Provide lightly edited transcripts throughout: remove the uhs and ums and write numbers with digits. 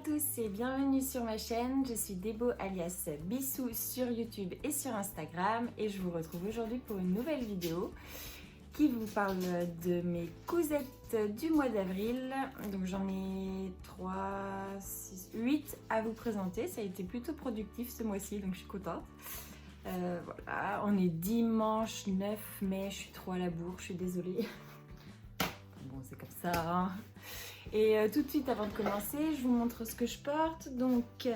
tous et bienvenue sur ma chaîne, je suis Débo alias Bissou sur YouTube et sur Instagram et je vous retrouve aujourd'hui pour une nouvelle vidéo qui vous parle de mes cousettes du mois d'avril. Donc j'en ai 3, 6, 8 à vous présenter, ça a été plutôt productif ce mois-ci donc je suis contente. Voilà, on est dimanche 9 mai, je suis trop à la bourre, je suis désolée. Bon, c'est comme ça, hein. Et tout de suite avant de commencer, je vous montre ce que je porte. Donc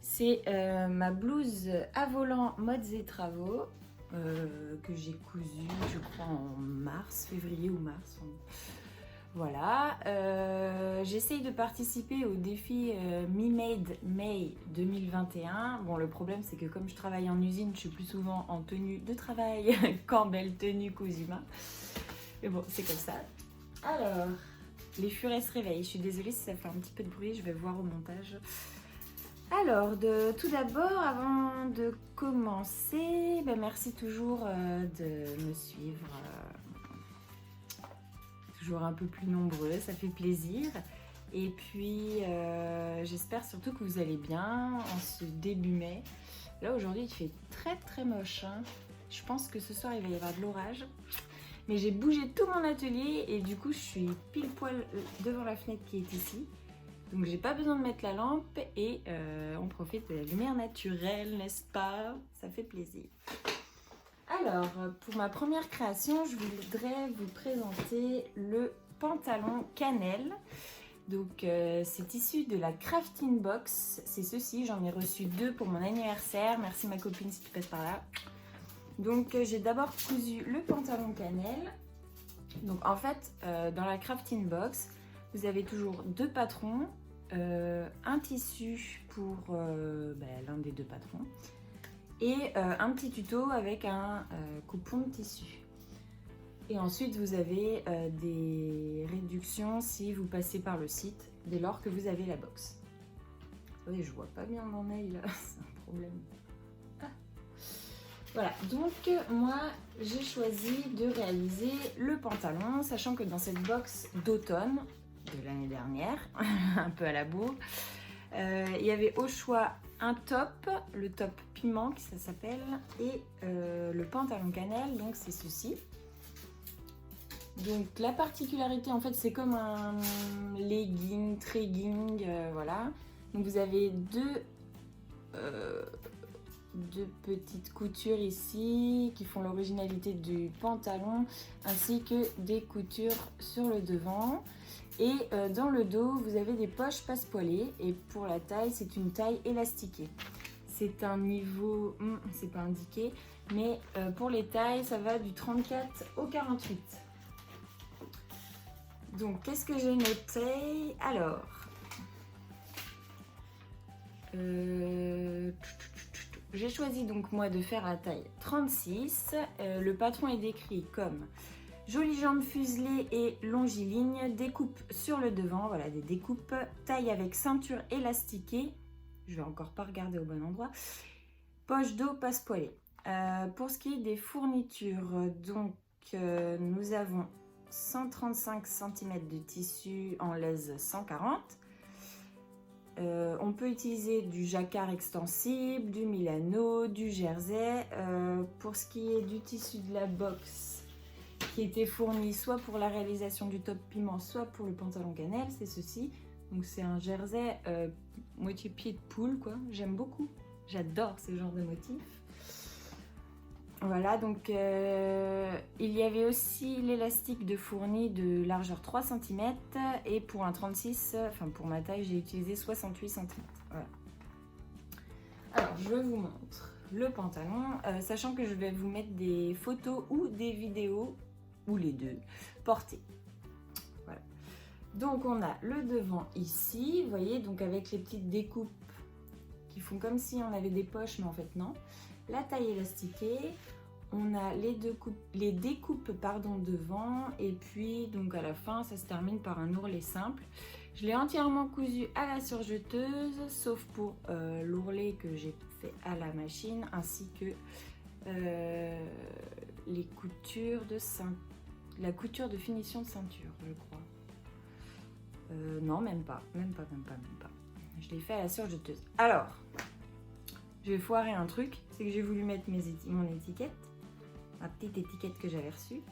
c'est ma blouse à volant modes et travaux que j'ai cousue, je crois en mars, février ou mars. Voilà, j'essaye de participer au défi Me-Made May 2021. Bon, le problème c'est que comme je travaille en usine, je suis plus souvent en tenue de travail qu'en belle tenue cousue main. Mais bon, c'est comme ça. Alors, les furets se réveillent. Je suis désolée si ça fait un petit peu de bruit, je vais voir au montage. Alors, tout d'abord, avant de commencer, merci toujours de me suivre. Toujours un peu plus nombreux, ça fait plaisir. Et puis, j'espère surtout que vous allez bien en ce début mai. Là, aujourd'hui, il fait très très moche, hein. Je pense que ce soir, il va y avoir de l'orage. Mais j'ai bougé tout mon atelier et du coup je suis pile poil devant la fenêtre qui est ici. Donc j'ai pas besoin de mettre la lampe et on profite de la lumière naturelle, n'est-ce pas? Ça fait plaisir. Alors pour ma première création, je voudrais vous présenter le pantalon cannelle. Donc c'est issu de la crafting box. C'est ceci, j'en ai reçu 2 pour mon anniversaire. Merci ma copine si tu passes par là. Donc j'ai d'abord cousu le pantalon cannelle. Donc en fait dans la crafting box vous avez toujours 2 patrons, un tissu pour l'un des 2 patrons et un petit tuto avec un coupon de tissu. Et ensuite vous avez des réductions si vous passez par le site dès lors que vous avez la box. Oui, je vois pas bien mon œil là, c'est un problème. Voilà, donc moi j'ai choisi de réaliser le pantalon, sachant que dans cette box d'automne de l'année dernière, un peu à la bourre, il y avait au choix un top, le top piment qui ça s'appelle, et le pantalon cannelle, donc c'est ceci. Donc la particularité en fait c'est comme un legging, tregging, voilà. Donc vous avez deux petites coutures ici qui font l'originalité du pantalon ainsi que des coutures sur le devant et dans le dos vous avez des poches passe-poilées et pour la taille c'est une taille élastiquée. C'est un niveau, c'est pas indiqué, mais pour les tailles ça va du 34 au 48. Donc qu'est-ce que j'ai noté? Alors j'ai choisi donc moi de faire la taille 36. Le patron est décrit comme jolies jambes fuselées et longiligne, découpe sur le devant, voilà des découpes, taille avec ceinture élastiquée, je vais encore pas regarder au bon endroit, poche dos passe-poilée. Pour ce qui est des fournitures, donc nous avons 135 cm de tissu en laise 140. On peut utiliser du jacquard extensible, du Milano, du jersey. Pour ce qui est du tissu de la box qui était fourni soit pour la réalisation du top piment, soit pour le pantalon cannelle, c'est ceci. Donc c'est un jersey moitié pied de poule, quoi. J'aime beaucoup, j'adore ce genre de motif. Voilà, donc il y avait aussi l'élastique de fourni de largeur 3 cm et pour un 36, enfin pour ma taille, j'ai utilisé 68 cm. Voilà. Alors, je vous montre le pantalon, sachant que je vais vous mettre des photos ou des vidéos, ou les deux, portées. Voilà. Donc on a le devant ici, vous voyez, donc avec les petites découpes qui font comme si on avait des poches, mais en fait non. La taille élastiquée, on a les découpes devant et puis donc à la fin ça se termine par un ourlet simple. Je l'ai entièrement cousu à la surjeteuse sauf pour l'ourlet que j'ai fait à la machine ainsi que les coutures de la couture de finition de ceinture, je crois. Non, même pas. Je l'ai fait à la surjeteuse. Alors, j'ai foiré un truc, c'est que j'ai voulu mettre mon étiquette, ma petite étiquette que j'avais reçue.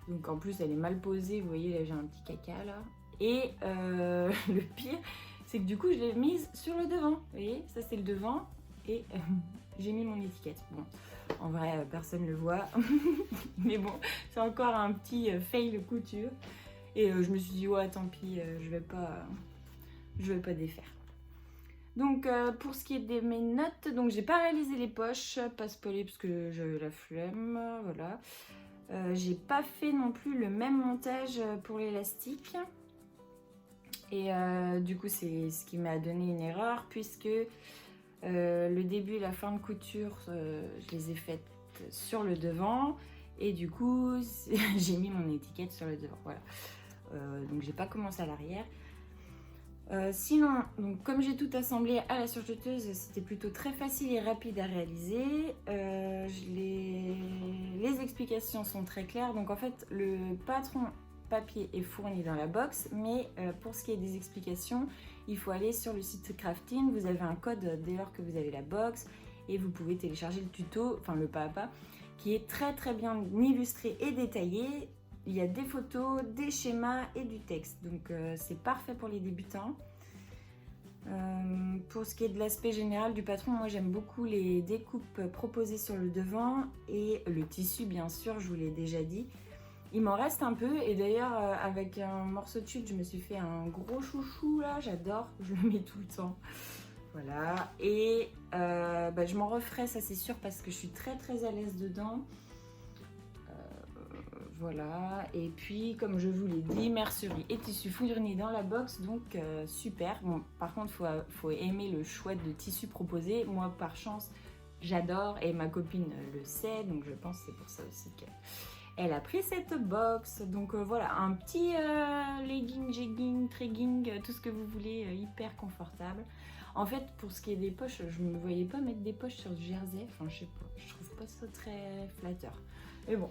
Donc en plus, elle est mal posée, vous voyez, là j'ai un petit caca là. Et le pire, c'est que du coup, je l'ai mise sur le devant. Vous voyez, ça c'est le devant et j'ai mis mon étiquette. Bon, en vrai, personne ne le voit, mais bon, c'est encore un petit fail couture. Et je me suis dit, ouais, tant pis, je vais pas défaire. Donc pour ce qui est de mes notes, donc j'ai pas réalisé les poches, pas spoilé parce que j'avais la flemme, voilà. J'ai pas fait non plus le même montage pour l'élastique. Et du coup c'est ce qui m'a donné une erreur puisque le début et la fin de couture, je les ai faites sur le devant. Et du coup j'ai mis mon étiquette sur le devant, voilà. Donc j'ai pas commencé à l'arrière. Sinon, donc, comme j'ai tout assemblé à la surjeteuse, c'était plutôt très facile et rapide à réaliser. Les explications sont très claires. Donc en fait, le patron papier est fourni dans la box, mais pour ce qui est des explications, il faut aller sur le site Crafting. Vous avez un code dès lors que vous avez la box et vous pouvez télécharger le tuto, enfin le pas à pas, qui est très très bien illustré et détaillé. Il y a des photos, des schémas et du texte, donc c'est parfait pour les débutants. Pour ce qui est de l'aspect général du patron, moi j'aime beaucoup les découpes proposées sur le devant et le tissu, bien sûr, je vous l'ai déjà dit. Il m'en reste un peu et d'ailleurs avec un morceau de chute, je me suis fait un gros chouchou là, j'adore, je le mets tout le temps. Voilà, et je m'en referai, ça c'est sûr, parce que je suis très très à l'aise dedans. Voilà, et puis comme je vous l'ai dit, mercerie et tissu fourni dans la box, donc super. Bon, par contre, faut aimer le choix de tissu proposé. Moi, par chance, j'adore et ma copine le sait, donc je pense que c'est pour ça aussi qu'elle a pris cette box. Donc voilà, un petit legging, jegging, tregging, tout ce que vous voulez, hyper confortable. En fait, pour ce qui est des poches, je ne me voyais pas mettre des poches sur du jersey. Enfin, je sais pas, je trouve pas ça très flatteur. Mais bon.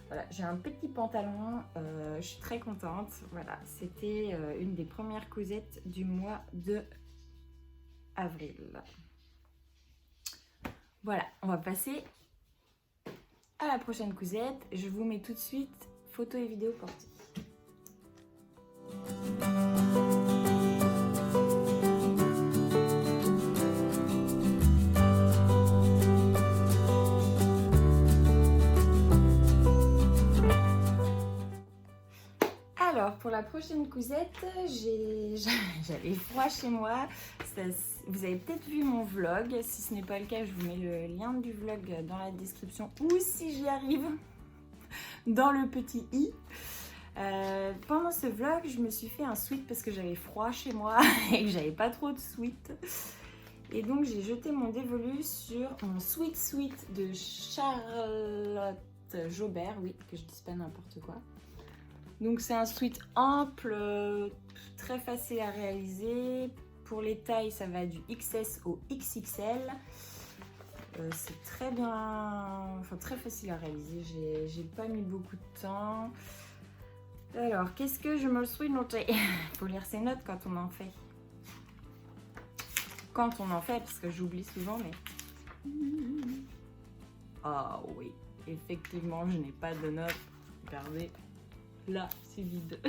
Voilà, j'ai un petit pantalon, je suis très contente. Voilà, c'était une des premières cousettes du mois de avril. Voilà, on va passer à la prochaine cousette. Je vous mets tout de suite photo et vidéo portée. Alors, pour la prochaine cousette, j'avais froid chez moi. Vous avez peut-être vu mon vlog. Si ce n'est pas le cas, je vous mets le lien du vlog dans la description. Ou si j'y arrive, dans le petit i. Pendant ce vlog, je me suis fait un sweat parce que j'avais froid chez moi et que j'avais pas trop de sweat. Et donc, j'ai jeté mon dévolu sur mon sweat de Charlotte Jobert. Oui, que je dise pas n'importe quoi. Donc c'est un sweat ample, très facile à réaliser. Pour les tailles, ça va du XS au XXL. C'est très bien, enfin très facile à réaliser. J'ai pas mis beaucoup de temps. Alors, qu'est-ce que je me suis noté? Il faut lire ses notes quand on en fait. Quand on en fait, parce que j'oublie souvent, mais... Ah oui, effectivement, je n'ai pas de notes. Regardez. Là, c'est vide.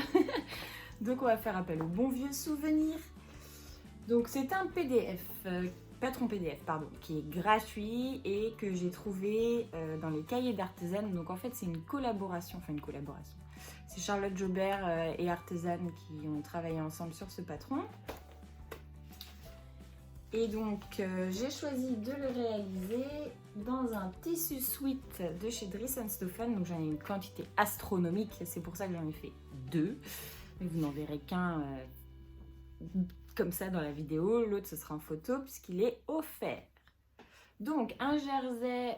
Donc, on va faire appel au bon vieux souvenir. Donc, c'est un PDF, patron PDF, pardon, qui est gratuit et que j'ai trouvé dans les cahiers d'Artezane. Donc, en fait, c'est une collaboration. C'est Charlotte Jobert et Artezane qui ont travaillé ensemble sur ce patron. Et donc, j'ai choisi de le réaliser dans un tissu sweat de chez Dries & Stephen. Donc, j'en ai une quantité astronomique. C'est pour ça que j'en ai fait 2. Mais vous n'en verrez qu'un comme ça dans la vidéo. L'autre, ce sera en photo puisqu'il est offert. Donc, un jersey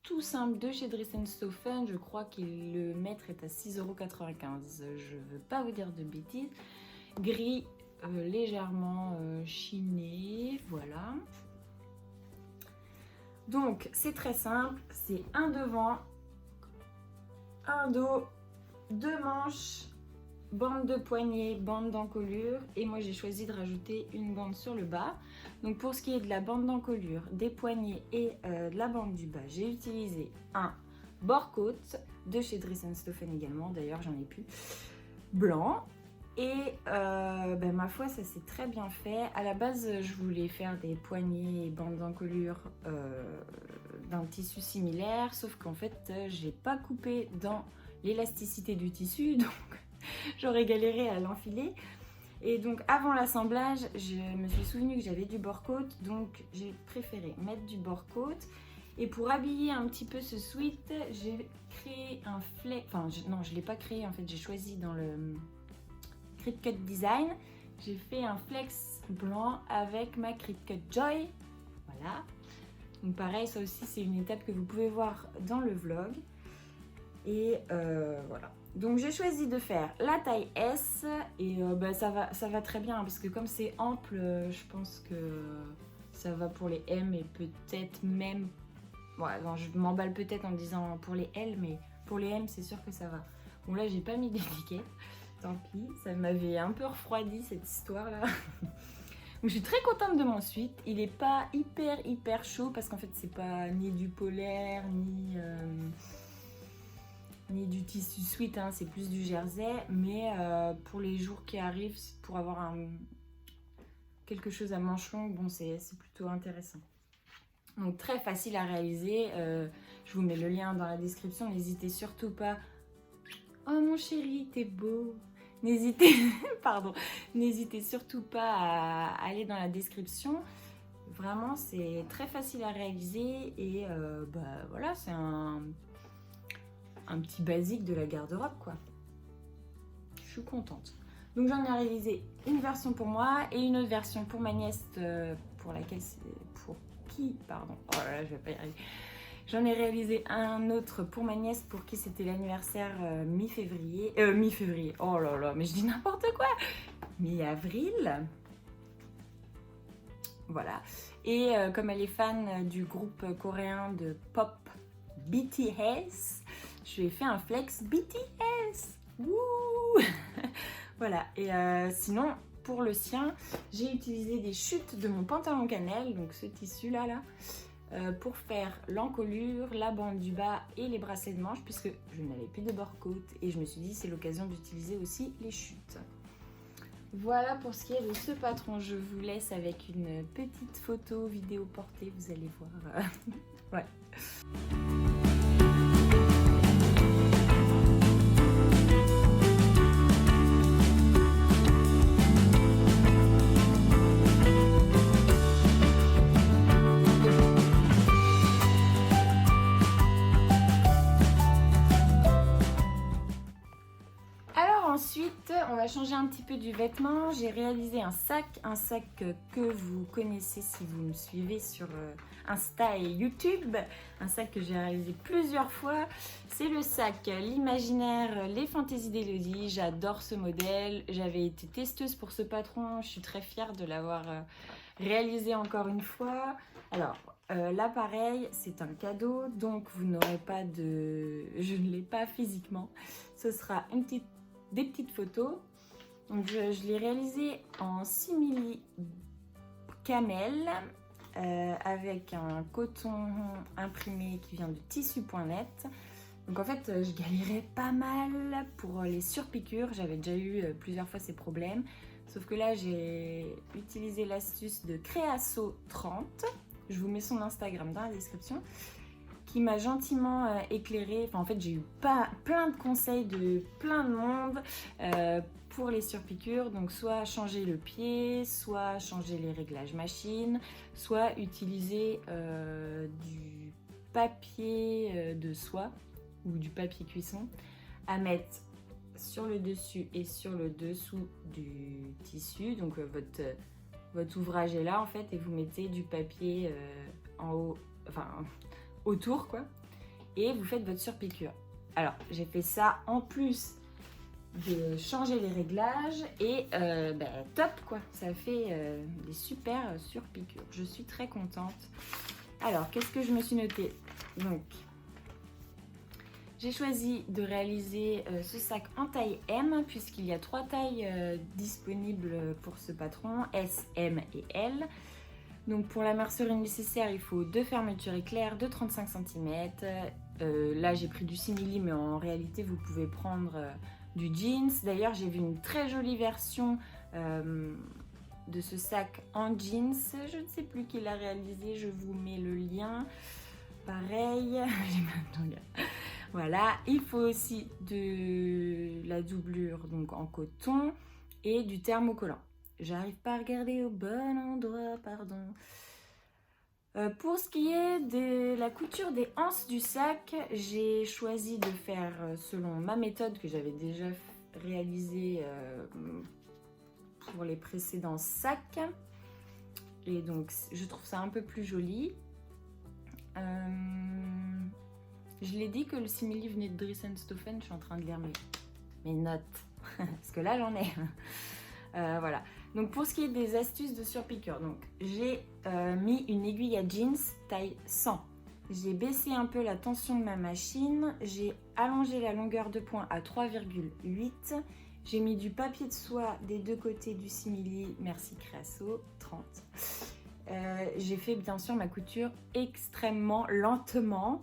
tout simple de chez Dries & Stephen. Je crois que le mètre est à 6,95 €. Je ne veux pas vous dire de bêtises. Gris. Légèrement chiné, voilà. Donc c'est très simple, c'est un devant, un dos, 2 manches bande de poignet, bande d'encolure et moi j'ai choisi de rajouter une bande sur le bas. Donc pour ce qui est de la bande d'encolure, des poignets et de la bande du bas, j'ai utilisé un bord-côte de chez Dries & Stephen également, d'ailleurs j'en ai plus, blanc. Et ma foi, ça s'est très bien fait. À la base, je voulais faire des poignets et bandes d'encolure d'un tissu similaire, sauf qu'en fait, j'ai pas coupé dans l'élasticité du tissu, donc j'aurais galéré à l'enfiler. Et donc, avant l'assemblage, je me suis souvenu que j'avais du bord-côte, donc j'ai préféré mettre du bord-côte. Et pour habiller un petit peu ce sweat, j'ai créé un flex. Enfin, non, je l'ai pas créé, en fait, j'ai choisi dans le Cricut Design, j'ai fait un flex blanc avec ma Cricut Joy. Voilà. Donc pareil, ça aussi c'est une étape que vous pouvez voir dans le vlog. Et voilà. Donc j'ai choisi de faire la taille S et ça va très bien parce que comme c'est ample, je pense que ça va pour les M et peut-être même... Ouais, non, je m'emballe peut-être en disant pour les L, mais pour les M c'est sûr que ça va. Bon là j'ai pas mis d'étiquette. Tant pis, ça m'avait un peu refroidi cette histoire là. Je suis très contente de mon sweat. Il est pas hyper chaud parce qu'en fait c'est pas ni du polaire ni du tissu sweat, hein. C'est plus du jersey. Mais pour les jours qui arrivent, pour avoir quelque chose à manches longues, bon c'est plutôt intéressant. Donc très facile à réaliser. Je vous mets le lien dans la description. N'hésitez surtout pas. Oh mon chéri, t'es beau. N'hésitez surtout pas à aller dans la description. Vraiment, c'est très facile à réaliser et voilà, c'est un petit basique de la garde-robe quoi. Je suis contente. Donc j'en ai réalisé une version pour moi et une autre version pour ma nièce pour qui, pardon. Oh là là, je vais pas y arriver. J'en ai réalisé un autre pour ma nièce pour qui c'était l'anniversaire mi-février. Mi-février, oh là là, mais je dis n'importe quoi. Mi-avril. Voilà. Et comme elle est fan du groupe coréen de pop BTS, je lui ai fait un flex BTS. Wouh. Voilà. Et sinon, pour le sien, j'ai utilisé des chutes de mon pantalon cannelle, donc ce tissu là. Pour faire l'encolure, la bande du bas et les bracelets de manche puisque je n'avais plus de bord-côte et je me suis dit c'est l'occasion d'utiliser aussi les chutes. Voilà pour ce qui est de ce patron. Je vous laisse avec une petite photo vidéo portée, vous allez voir. Ouais. Ensuite, on va changer un petit peu du vêtement. J'ai réalisé un sac que vous connaissez si vous me suivez sur Insta et YouTube. Un sac que j'ai réalisé plusieurs fois. C'est le sac l'imaginaire, les fantaisies d'Elodie. J'adore ce modèle. J'avais été testeuse pour ce patron. Je suis très fière de l'avoir réalisé encore une fois. Alors, là pareil, c'est un cadeau, donc vous n'aurez pas de... Je ne l'ai pas physiquement. Ce sera des petites photos. Donc je l'ai réalisé en simili camel avec un coton imprimé qui vient de tissu.net. Donc en fait je galérais pas mal pour les surpiqûres. J'avais déjà eu plusieurs fois ces problèmes. Sauf que là j'ai utilisé l'astuce de Créasso 30. Je vous mets son Instagram dans la description. Qui m'a gentiment éclairée. Enfin, en fait, j'ai eu plein de conseils de plein de monde pour les surpiqûres. Donc, soit changer le pied, soit changer les réglages machine, soit utiliser du papier de soie ou du papier cuisson à mettre sur le dessus et sur le dessous du tissu. Donc, votre ouvrage est là, en fait, et vous mettez du papier en haut, enfin... autour quoi, et vous faites votre surpiqûre. Alors j'ai fait ça en plus de changer les réglages et top quoi, ça fait des super surpiqûres. Je suis très contente. Alors qu'est-ce que je me suis noté? Donc J'ai choisi de réaliser ce sac en taille M puisqu'il y a 3 tailles disponibles pour ce patron, S, M et L. Donc pour la mercerie nécessaire, il faut 2 fermetures éclairs de 35 cm. Là j'ai pris du simili, mais en réalité vous pouvez prendre du jeans. D'ailleurs j'ai vu une très jolie version de ce sac en jeans. Je ne sais plus qui l'a réalisé, je vous mets le lien. Pareil, voilà, il faut aussi de la doublure donc en coton et du thermocollant. J'arrive pas à regarder au bon endroit, pardon. Pour ce qui est de la couture des anses du sac, j'ai choisi de faire selon ma méthode que j'avais déjà réalisée pour les précédents sacs. Et donc je trouve ça un peu plus joli. Je l'ai dit que le simili venait de Dries & Stoffen, je suis en train de lire mes notes, parce que là j'en ai. Voilà, donc pour ce qui est des astuces de surpiqûre, donc j'ai mis une aiguille à jeans taille 100. J'ai baissé un peu la tension de ma machine, j'ai allongé la longueur de point à 3,8. J'ai mis du papier de soie des deux côtés du simili, merci Créasso, 30. J'ai fait bien sûr ma couture extrêmement lentement.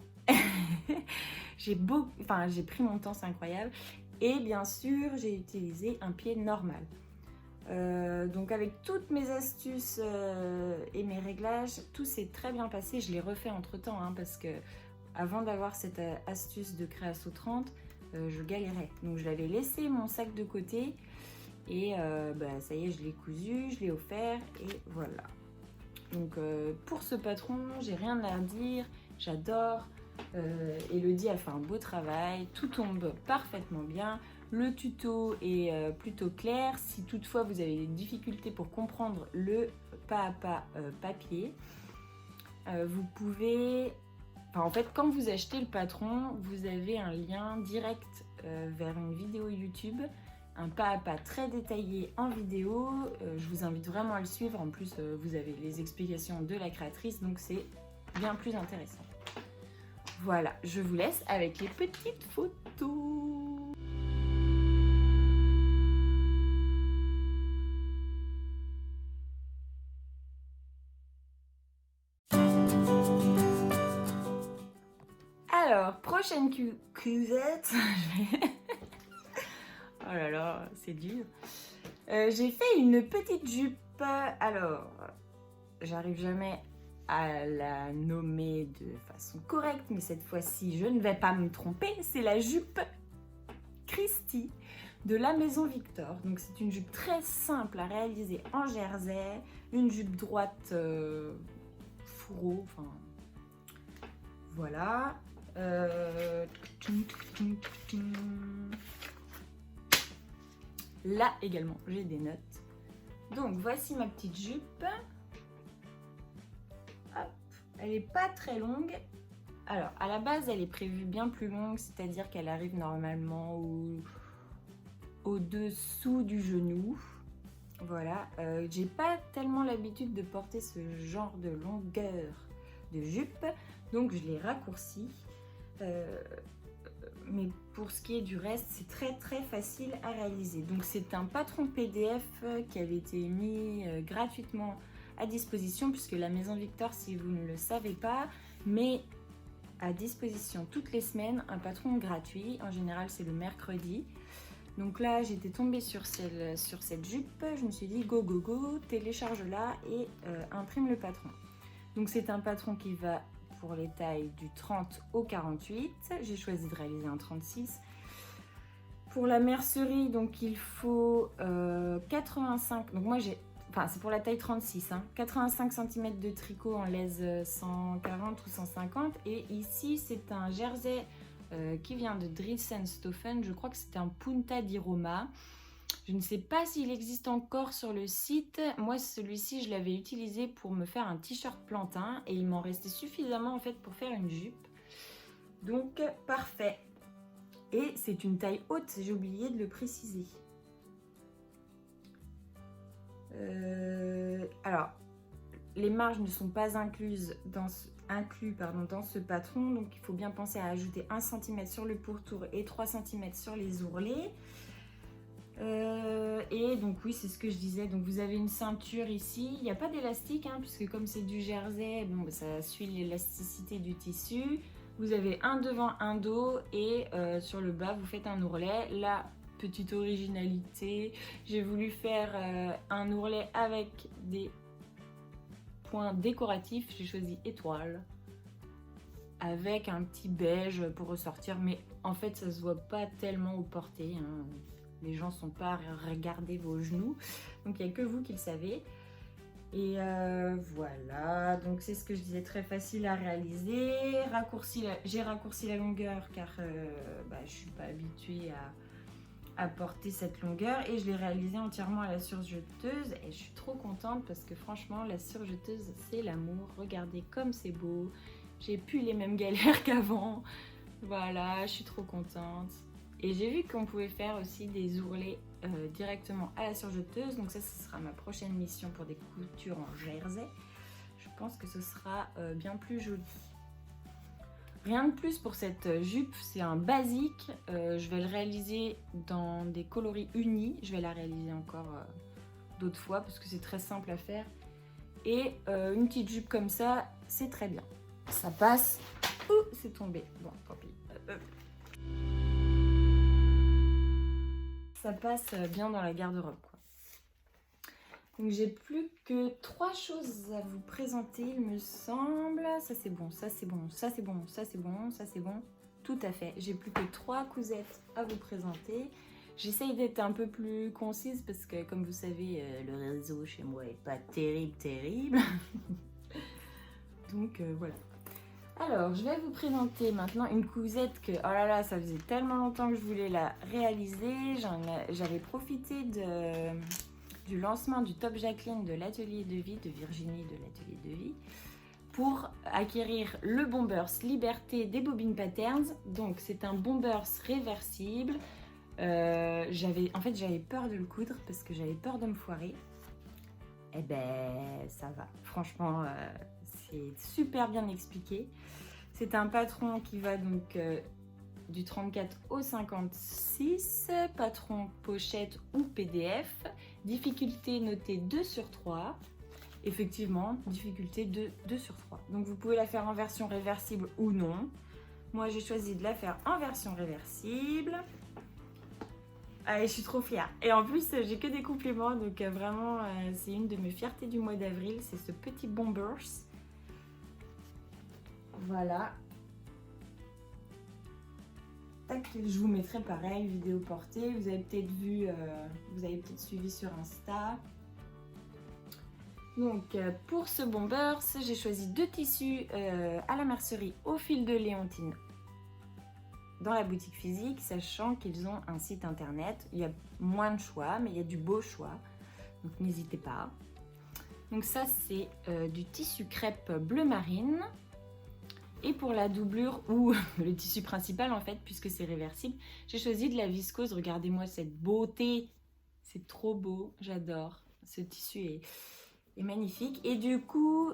J'ai pris mon temps, c'est incroyable. Et bien sûr, j'ai utilisé un pied normal. Donc avec toutes mes astuces et mes réglages, tout s'est très bien passé. Je l'ai refait entre temps parce que avant d'avoir cette astuce de Créasso 30, je galérais. Donc je l'avais laissé mon sac de côté et ça y est, je l'ai cousu, je l'ai offert et voilà. Donc pour ce patron, j'ai rien à dire, j'adore. Elodie a fait un beau travail, tout tombe parfaitement bien. Le tuto est plutôt clair. Si toutefois vous avez des difficultés pour comprendre le pas à pas papier, vous pouvez... en fait, quand vous achetez le patron, vous avez un lien direct vers une vidéo YouTube, un pas à pas très détaillé en vidéo. Je vous invite vraiment à le suivre. En plus, vous avez les explications de la créatrice, donc c'est bien plus intéressant. Voilà, je vous laisse avec les petites photos. Alors, prochaine cuvette. Oh là là, c'est dur. J'ai fait une petite jupe. Alors, j'arrive jamais à la nommer de façon correcte, mais cette fois-ci, je ne vais pas me tromper. C'est la jupe Christie de la Maison Victor. Donc, c'est une jupe très simple à réaliser en jersey. Une jupe droite fourreau. Enfin, voilà. Là également, j'ai des notes. Donc, voici ma petite jupe. Hop. Elle n'est pas très longue. Alors, à la base, elle est prévue bien plus longue, c'est-à-dire qu'elle arrive normalement au-dessous du genou. Voilà. J'ai pas tellement l'habitude de porter ce genre de longueur de jupe, donc je l'ai raccourcie. Mais pour ce qui est du reste, c'est très facile à réaliser. Donc c'est un patron PDF qui avait été mis gratuitement à disposition, puisque la Maison Victor, si vous ne le savez pas, met à disposition toutes les semaines un patron gratuit. En général, c'est le mercredi. Donc là, j'étais tombée sur cette jupe. Je me suis dit go, télécharge-la et imprime le patron. Donc c'est un patron qui va pour les tailles du 30 au 48. J'ai choisi de réaliser un 36. Pour la mercerie, donc il faut 85. Donc moi c'est pour la taille 36. 85 cm de tricot en laise 140 ou 150. Et ici, c'est un jersey qui vient de Dries & Stoffen. Je crois que c'est un Punta di Roma. Je ne sais pas s'il existe encore sur le site. Moi, celui-ci, je l'avais utilisé pour me faire un t-shirt plantain et il m'en restait suffisamment en fait pour faire une jupe. Donc, parfait. Et c'est une taille haute, j'ai oublié de le préciser. Alors, les marges ne sont pas inclus dans ce patron, donc il faut bien penser à ajouter 1 cm sur le pourtour et 3 cm sur les ourlets. Et donc oui, c'est ce que je disais, donc vous avez une ceinture ici, il n'y a pas d'élastique hein, puisque comme c'est du jersey, bon, ça suit l'élasticité du tissu. Vous avez un devant, un dos et sur le bas vous faites un ourlet. La petite originalité, j'ai voulu faire un ourlet avec des points décoratifs, j'ai choisi étoile avec un petit beige pour ressortir, mais en fait ça se voit pas tellement au porté hein. Les gens sont pas à regarder vos genoux, donc il n'y a que vous qui le savez. Et voilà, donc c'est ce que je disais, très facile à réaliser. J'ai raccourci la longueur car je suis pas habituée à porter cette longueur et je l'ai réalisé entièrement à la surjeteuse et je suis trop contente parce que franchement la surjeteuse c'est l'amour. Regardez comme c'est beau, j'ai plus les mêmes galères qu'avant. Voilà, je suis trop contente. Et j'ai vu qu'on pouvait faire aussi des ourlets directement à la surjeteuse. Donc ça, ce sera ma prochaine mission pour des coutures en jersey. Je pense que ce sera bien plus joli. Rien de plus pour cette jupe, c'est un basique. Je vais le réaliser dans des coloris unis. Je vais la réaliser encore d'autres fois parce que c'est très simple à faire. Et une petite jupe comme ça, c'est très bien. Ça passe. Ouh, c'est tombé. Bon, tant pis. Ça passe bien dans la garde-robe, quoi. Donc j'ai plus que 3 choses à vous présenter, il me semble. Ça c'est bon, ça c'est bon, ça c'est bon, ça c'est bon, ça c'est bon. Tout à fait. J'ai plus que 3 cousettes à vous présenter. J'essaye d'être un peu plus concise parce que comme vous savez, le réseau chez moi est pas terrible. Donc voilà. Alors, je vais vous présenter maintenant une cousette que, oh là là, ça faisait tellement longtemps que je voulais la réaliser. J'avais profité du lancement du Top Jacqueline de l'Atelier de Vie, de Virginie de l'Atelier de Vie, pour acquérir le Bombers Liberté des Bobines Patterns. Donc, c'est un Bombers réversible. J'avais peur de le coudre parce que j'avais peur de me foirer. Eh ben, ça va. Franchement, c'est super bien expliqué. C'est un patron qui va donc du 34 au 56, patron pochette ou PDF, difficulté notée 2 sur 3. Effectivement, difficulté 2 sur 3. Donc vous pouvez la faire en version réversible ou non. Moi j'ai choisi de la faire en version réversible. Allez, je suis trop fière. Et en plus, j'ai que des compliments, donc vraiment, c'est une de mes fiertés du mois d'avril, c'est ce petit Bombers. Voilà. Tac, je vous mettrai pareil, vidéo portée. Vous avez peut-être vu, vous avez peut-être suivi sur Insta. Donc, pour ce Bombers, j'ai choisi 2 tissus à la mercerie au fil de Léontine dans la boutique physique, sachant qu'ils ont un site internet. Il y a moins de choix, mais il y a du beau choix. Donc n'hésitez pas. Donc ça, c'est du tissu crêpe bleu marine. Et pour la doublure, ou le tissu principal en fait, puisque c'est réversible, j'ai choisi de la viscose. Regardez-moi cette beauté. C'est trop beau, j'adore. Ce tissu est magnifique. Et du coup...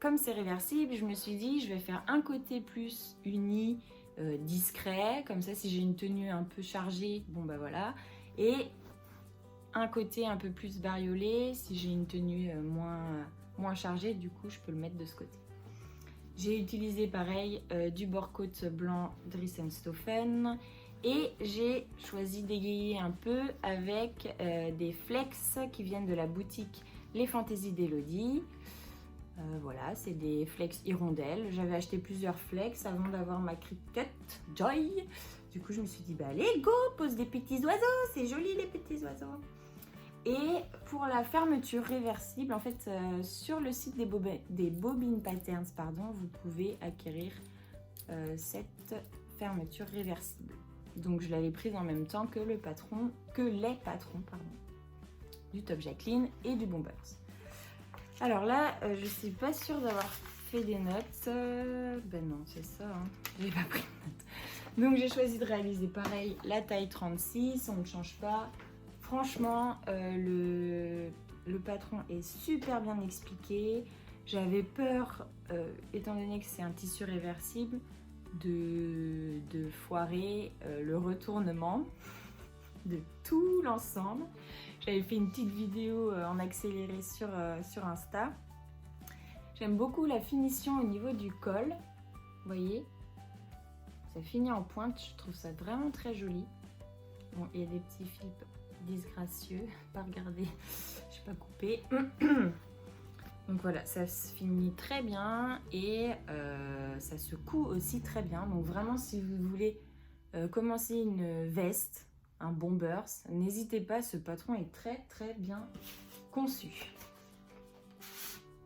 comme c'est réversible, je me suis dit je vais faire un côté plus uni, discret, comme ça si j'ai une tenue un peu chargée, bon bah voilà, et un côté un peu plus bariolé, si j'ai une tenue moins chargée, du coup je peux le mettre de ce côté. J'ai utilisé pareil du bord-côte blanc Dries & Stoffen et j'ai choisi d'égayer un peu avec des flex qui viennent de la boutique Les Fantaisies d'Elodie. Voilà, c'est des flex hirondelles. J'avais acheté plusieurs flex avant d'avoir ma Cricut Joy. Du coup, je me suis dit, bah allez, go, pose des petits oiseaux, c'est joli les petits oiseaux. Et pour la fermeture réversible, en fait, sur le site des Bobines Patterns, pardon, vous pouvez acquérir cette fermeture réversible. Donc, je l'avais prise en même temps que les patrons, du Top Jacqueline et du Bombers. Alors là, je suis pas sûre d'avoir fait des notes. Ben non, c'est ça, hein. J'ai pas pris de notes. Donc j'ai choisi de réaliser pareil, la taille 36, on ne change pas. Franchement, le patron est super bien expliqué. J'avais peur, étant donné que c'est un tissu réversible, de foirer le retournement de tout l'ensemble. J'avais fait une petite vidéo en accéléré sur Insta. J'aime beaucoup la finition au niveau du col. Vous voyez, ça finit en pointe, je trouve ça vraiment très joli. Bon, il y a des petits fils disgracieux, pas regarder, je n'ai pas coupé. Donc voilà, ça se finit très bien et ça se coud aussi très bien. Donc vraiment, si vous voulez commencer une veste, un bombers, n'hésitez pas, ce patron est très très bien conçu.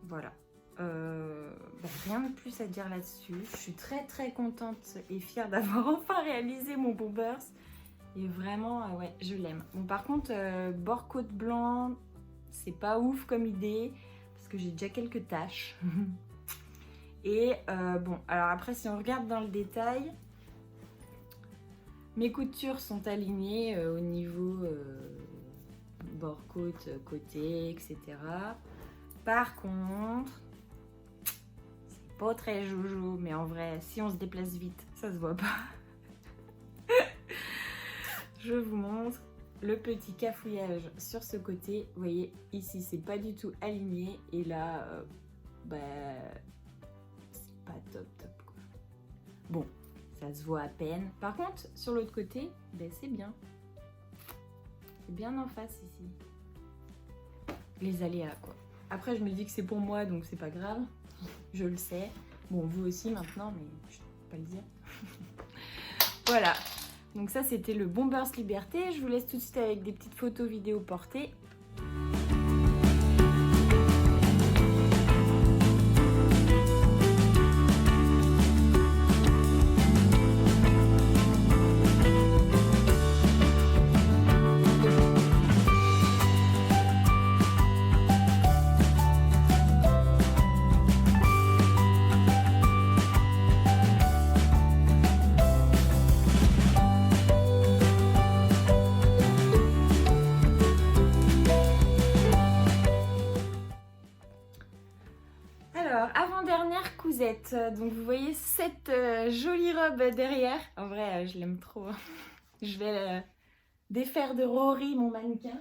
Voilà. Rien de plus à dire là-dessus. Je suis très très contente et fière d'avoir enfin réalisé mon bombers. Et vraiment, ouais, je l'aime. Bon, par contre, bord côte blanc, c'est pas ouf comme idée parce que j'ai déjà quelques taches. Et bon, alors après, si on regarde dans le détail, mes coutures sont alignées au niveau bord côte, côté, etc. Par contre, c'est pas très jojo, mais en vrai, si on se déplace vite, ça se voit pas. Je vous montre le petit cafouillage sur ce côté. Vous voyez, ici, c'est pas du tout aligné. Et là, c'est pas top quoi. Bon, ça se voit à peine. Par contre, sur l'autre côté, c'est bien. C'est bien en face ici. Les aléas, quoi. Après, je me dis que c'est pour moi, donc c'est pas grave. Je le sais. Bon, vous aussi maintenant, mais je ne peux pas le dire. Voilà. Donc ça, c'était le Bombers Liberté. Je vous laisse tout de suite avec des petites photos vidéo portées. Alors, avant-dernière cousette. Donc vous voyez cette jolie robe derrière. En vrai, je l'aime trop. Je vais défaire de Rory, mon mannequin.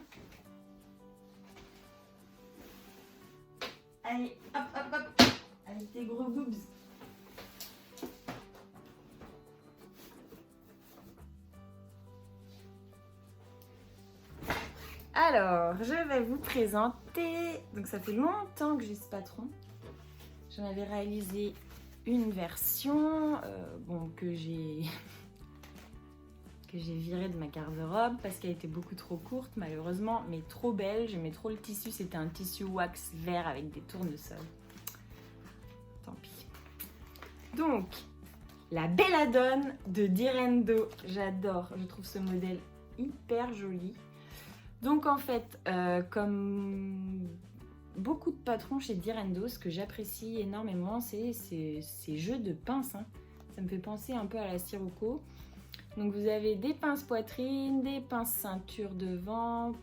Allez, hop, hop, hop. Avec tes gros boobs. Alors, je vais vous présenter. Donc ça fait longtemps que j'ai ce patron. J'en avais réalisé une version que j'ai virée de ma garde-robe parce qu'elle était beaucoup trop courte malheureusement, mais trop belle. J'aimais trop le tissu, c'était un tissu wax vert avec des tournesols. Tant pis. Donc, la Belladone de Direndo. J'adore, je trouve ce modèle hyper joli. Donc en fait, comme beaucoup de patrons chez Direndo, ce que j'apprécie énormément, c'est ces jeux de pinces. Hein. Ça me fait penser un peu à la Sirocco. Donc vous avez des pinces poitrine, des pinces ceinture devant,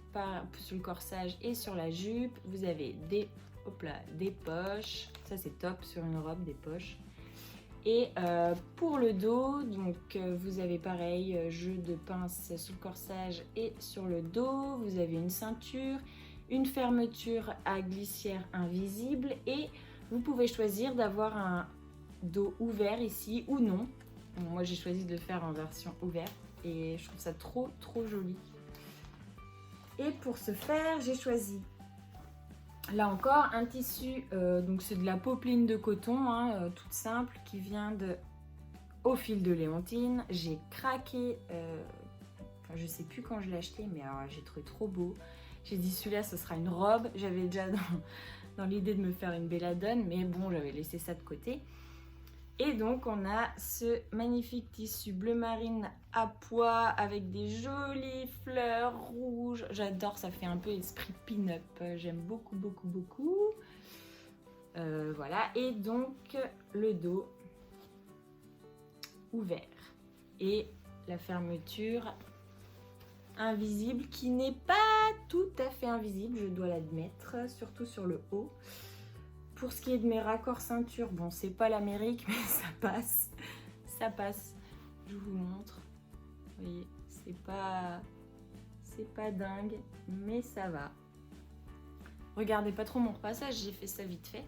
sur le corsage et sur la jupe. Vous avez des poches. Ça c'est top sur une robe, des poches. Et pour le dos, donc vous avez pareil, jeu de pinces sur le corsage et sur le dos. Vous avez une ceinture, une fermeture à glissière invisible et vous pouvez choisir d'avoir un dos ouvert ici ou non. Bon, moi j'ai choisi de le faire en version ouverte et je trouve ça trop joli. Et pour ce faire, j'ai choisi là encore un tissu, donc c'est de la popeline de coton, hein, toute simple, qui vient de Au Fil de Léontine. J'ai craqué, je sais plus quand je l'ai acheté, mais alors j'ai trouvé trop beau. J'ai dit celui-là ce sera une robe. J'avais déjà dans l'idée de me faire une belladone, mais bon, j'avais laissé ça de côté. Et donc on a ce magnifique tissu bleu marine à pois avec des jolies fleurs rouges. J'adore, ça fait un peu esprit pin-up. J'aime beaucoup. Voilà, et donc le dos ouvert et la fermeture invisible qui n'est pas tout à fait invisible, je dois l'admettre, surtout sur le haut. Pour ce qui est de mes raccords ceinture, bon, c'est pas l'Amérique, mais ça passe. Ça passe. Je vous montre. Vous voyez, c'est pas dingue, mais ça va. Regardez pas trop mon repassage, j'ai fait ça vite fait.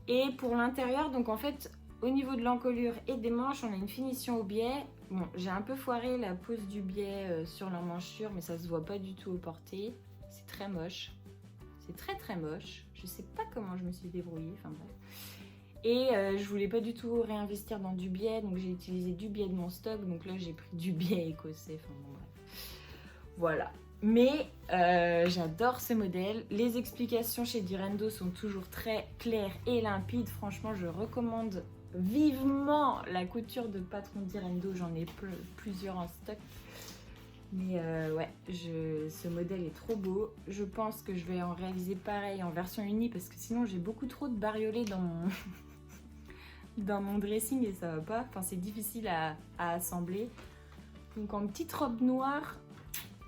Et pour l'intérieur, donc en fait, au niveau de l'encolure et des manches, on a une finition au biais. Bon, j'ai un peu foiré la pose du biais sur l'emmanchure, mais ça se voit pas du tout au porté. C'est très moche. C'est très très moche. Je sais pas comment je me suis débrouillée, enfin bref. Et je voulais pas du tout réinvestir dans du biais, donc j'ai utilisé du biais de mon stock. Donc là, j'ai pris du biais écossais, enfin bon bref. Voilà. Mais j'adore ce modèle. Les explications chez Durendo sont toujours très claires et limpides. Franchement, je recommande vivement la couture de patron Durendo. J'en ai plusieurs en stock. Mais ouais, ce modèle est trop beau. Je pense que je vais en réaliser pareil en version unie parce que sinon j'ai beaucoup trop de bariolés dans mon, dans mon dressing et ça va pas. Enfin, c'est difficile à assembler. Donc en petite robe noire,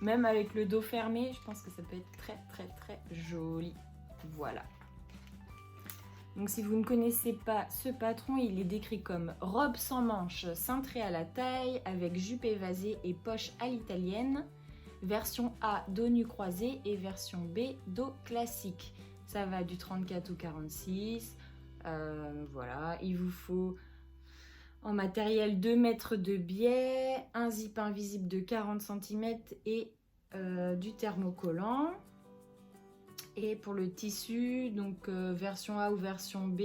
même avec le dos fermé, je pense que ça peut être très très très joli. Voilà. Donc si vous ne connaissez pas ce patron, il est décrit comme robe sans manches, cintrée à la taille, avec jupe évasée et poche à l'italienne. Version A, dos nu croisé et version B, dos classique. Ça va du 34 au 46. Voilà, il vous faut en matériel 2 mètres de biais, un zip invisible de 40 cm et du thermocollant. Et pour le tissu, donc version A ou version B,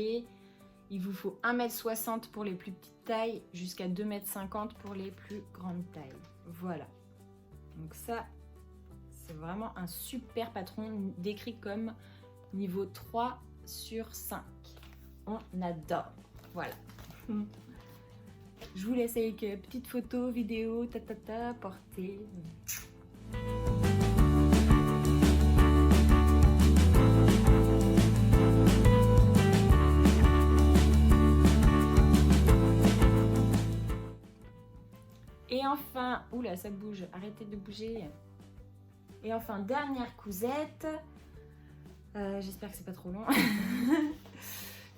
il vous faut 1,60 m pour les plus petites tailles, jusqu'à 2,50 m pour les plus grandes tailles. Voilà. Donc ça, c'est vraiment un super patron décrit comme niveau 3 sur 5. On adore. Voilà. Je vous laisse avec petite photo, vidéo, portée. Et enfin, oula, ça bouge, arrêtez de bouger. Et enfin, dernière cousette. J'espère que c'est pas trop long.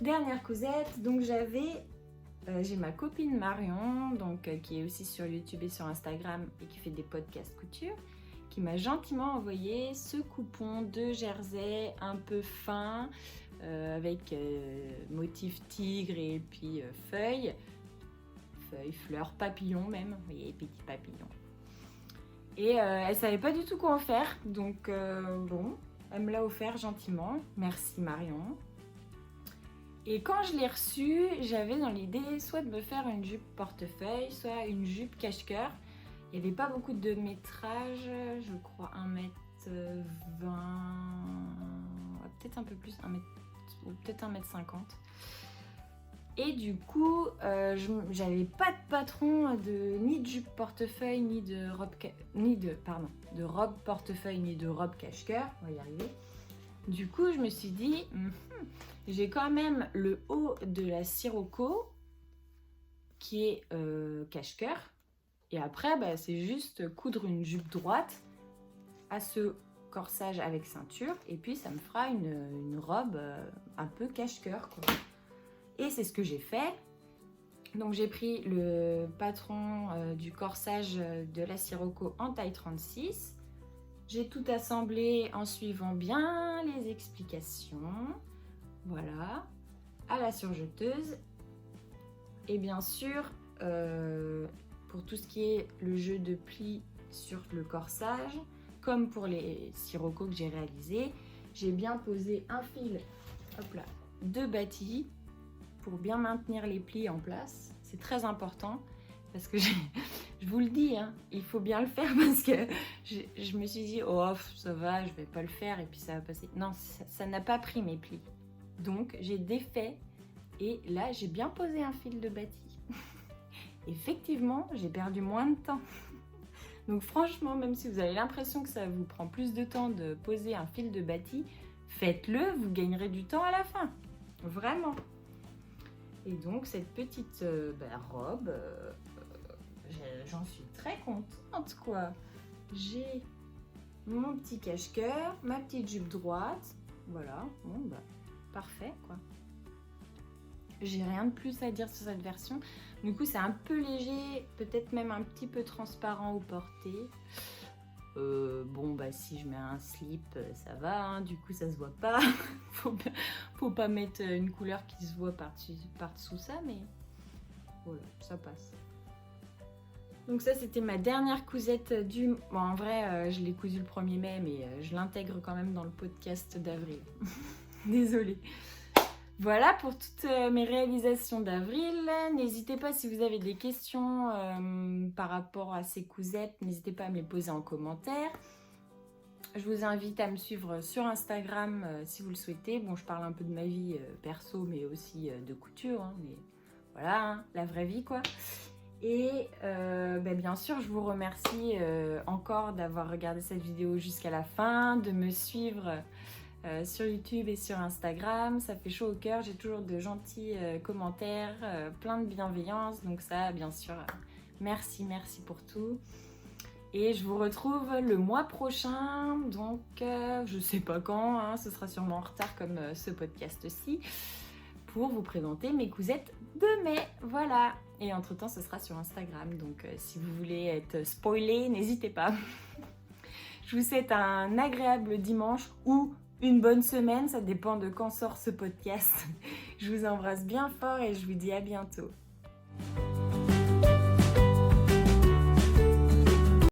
Dernière cousette, donc j'ai ma copine Marion, donc qui est aussi sur YouTube et sur Instagram et qui fait des podcasts couture, qui m'a gentiment envoyé ce coupon de jersey un peu fin avec motif tigre et puis feuilles, fleurs, papillons même, vous voyez, petits papillons. Et elle savait pas du tout quoi en faire, donc bon, elle me l'a offert gentiment. Merci Marion. Et quand je l'ai reçu, j'avais dans l'idée soit de me faire une jupe portefeuille, soit une jupe cache-cœur. Il n'y avait pas beaucoup de métrage, je crois 1m20, peut-être un peu plus, 1m, ou peut-être 1m50. Et du coup, j'avais pas de patron ni de jupe portefeuille, ni de robe portefeuille, ni de robe cache-cœur. On va y arriver. Du coup, je me suis dit, j'ai quand même le haut de la Sirocco qui est cache-cœur. Et après, bah, c'est juste coudre une jupe droite à ce corsage avec ceinture. Et puis, ça me fera une robe un peu cache-cœur, quoi. Et c'est ce que j'ai fait. Donc j'ai pris le patron du corsage de la Sirocco en taille 36. J'ai tout assemblé en suivant bien les explications. Voilà. À la surjeteuse. Et bien sûr, pour tout ce qui est le jeu de plis sur le corsage, comme pour les Sirocco que j'ai réalisés, j'ai bien posé un fil, hop là, de bâti pour bien maintenir les plis en place. C'est très important parce que je vous le dis, hein, il faut bien le faire parce que je me suis dit, oh ça va, je vais pas le faire et puis ça va passer. Non, ça n'a pas pris mes plis. Donc j'ai défait et là j'ai bien posé un fil de bâti. Effectivement, j'ai perdu moins de temps. Donc franchement, même si vous avez l'impression que ça vous prend plus de temps de poser un fil de bâti, faites-le, vous gagnerez du temps à la fin. Vraiment. Et donc cette petite robe, j'en suis très contente quoi. j'ai mon petit cache-cœur, ma petite jupe droite. Voilà, bon bah parfait quoi. J'ai rien de plus à dire sur cette version. Du coup c'est un peu léger, peut-être même un petit peu transparent au porté. Bon bah si je mets un slip ça va, hein, du coup ça se voit pas. faut pas mettre une couleur qui se voit par-dessous ça, mais voilà, ça passe. Donc ça c'était ma dernière cousette du... Bon en vrai je l'ai cousue le 1er mai, mais je l'intègre quand même dans le podcast d'avril. Désolée. Voilà pour toutes mes réalisations d'avril. N'hésitez pas si vous avez des questions par rapport à ces cousettes, n'hésitez pas à me les poser en commentaire. Je vous invite à me suivre sur Instagram si vous le souhaitez. Bon, je parle un peu de ma vie perso, mais aussi de couture, hein, mais voilà, hein, la vraie vie quoi. Et bien sûr, je vous remercie encore d'avoir regardé cette vidéo jusqu'à la fin, de me suivre sur YouTube et sur Instagram. Ça fait chaud au cœur, j'ai toujours de gentils commentaires, plein de bienveillance. Donc ça, bien sûr, merci pour tout. Et je vous retrouve le mois prochain, donc je sais pas quand, hein, ce sera sûrement en retard comme ce podcast-ci, pour vous présenter mes cousettes de mai. Voilà. Et entre temps, ce sera sur Instagram, donc si vous voulez être spoilé, n'hésitez pas. Je vous souhaite un agréable dimanche ou une bonne semaine, ça dépend de quand sort ce podcast. Je vous embrasse bien fort et je vous dis à bientôt.